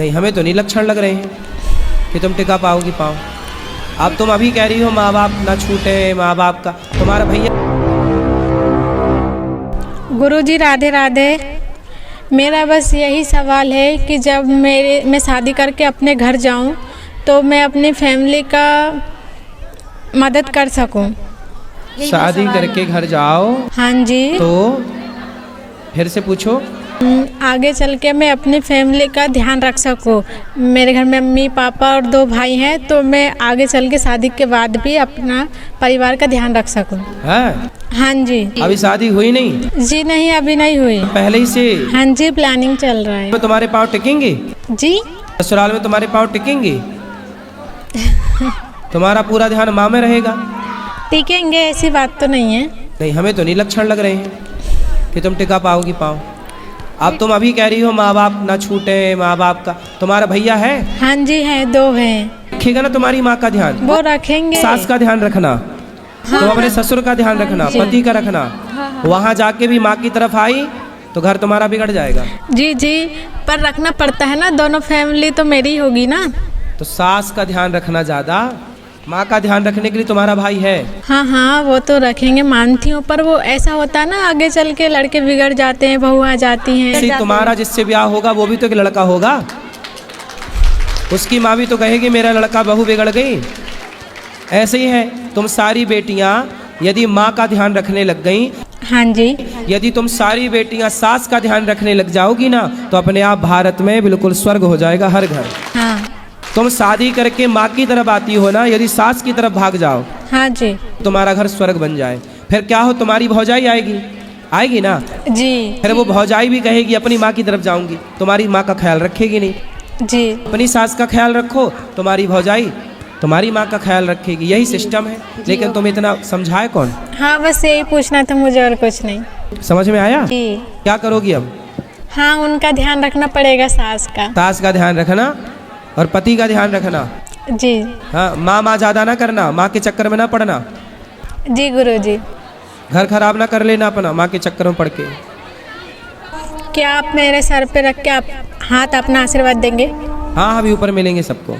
नहीं, हमें तो नहीं लक्षण लग रहे हैं कि तुम टिका पाओगी पाओ। अब तुम अभी कह रही हो माँ बाप ना छूटे, माँ बाप का तुम्हारा भैया। गुरुजी राधे राधे। मेरा बस यही सवाल है कि जब मैं शादी करके अपने घर जाऊं तो मैं अपनी फैमिली का मदद कर सकूं। शादी करके घर जाओ हाँ जी। तो फिर से पूछो। आगे चल के मैं अपनी फैमिली का ध्यान रख सकूं। मेरे घर में मम्मी पापा और 2 भाई हैं, तो मैं आगे चल के शादी के बाद भी अपना परिवार का ध्यान रख सकूं। है? हाँ जी। अभी शादी हुई नहीं? जी नहीं, अभी नहीं हुई। पहले ही से? हाँ जी, प्लानिंग चल रहा है। तो तुम्हारे पाँव टिकेंगे? जी। ससुराल में तुम्हारे पाँव टिकेंगे? तुम्हारा पूरा ध्यान माँ में रहेगा? टिकेंगे, ऐसी बात तो नहीं है। नहीं, हमें तो नहीं लक्षण लग रहे हैं कि तुम टिका पाओगी पाओ। अब तुम अभी कह रही हो माँ बाप ना छूटे, माँ बाप का तुम्हारा भैया है? हाँ जी है, 2 हैं। रखेगा ना तुम्हारी माँ का ध्यान? वो रखेंगे। सास का ध्यान रखना। हाँ, तुम अपने ससुर का ध्यान रखना, जी। पति का रखना। वहाँ जाके भी माँ की तरफ आई तो घर तुम्हारा बिगड़ जाएगा। जी जी, पर रखना पड़ता है ना, दोनों फैमिली तो मेरी होगी ना। तो सास का ध्यान रखना ज्यादा, माँ का ध्यान रखने के लिए तुम्हारा भाई है। हाँ हाँ, वो तो रखेंगे, मानती हूँ, पर वो ऐसा होता है ना, आगे चल के लड़के बिगड़ जाते हैं, बहू आ जाती हैं। तुम्हारा जिससे ब्याह होगा वो भी तो एक लड़का होगा। उसकी माँ भी तो कहेगी मेरा लड़का बहू बिगड़ गई। ऐसे ही है, तुम सारी बेटियाँ यदि माँ का ध्यान रखने लग गई, हाँ जी, यदि तुम सारी बेटियाँ सास का ध्यान रखने लग जाओगी ना, तो अपने आप भारत में बिल्कुल स्वर्ग हो जाएगा हर घर। हाँ तुम शादी करके माँ की तरफ आती हो ना, यदि सास की तरफ भाग जाओ, हाँ जी, तुम्हारा घर स्वर्ग बन जाए। फिर क्या हो, तुम्हारी भौजाई आएगी, आएगी ना, जी फिर वो भौजाई भी कहेगी अपनी माँ की तरफ जाऊंगी, तुम्हारी माँ का ख्याल रखेगी नहीं। जी। अपनी सास का ख्याल रखो, तुम्हारी भौजाई तुम्हारी माँ का ख्याल रखेगी। यही सिस्टम है, लेकिन तुम इतना समझाए कौन? हाँ, बस यही पूछना था मुझे, और कुछ नहीं। समझ में आया? जी। क्या करोगी अब? हाँ, उनका ध्यान रखना पड़ेगा, सास का। सास का ध्यान रखना और पति का ध्यान रखना। जी। हाँ, माँ ज़्यादा ना करना, माँ के चक्कर में ना पड़ना। जी गुरुजी। घर खराब ना कर लेना अपना माँ के चक्कर में पड़ के। क्या आप मेरे सर पे रख के आप हाथ अपना आशीर्वाद देंगे? हाँ, अभी ऊपर मिलेंगे सबको।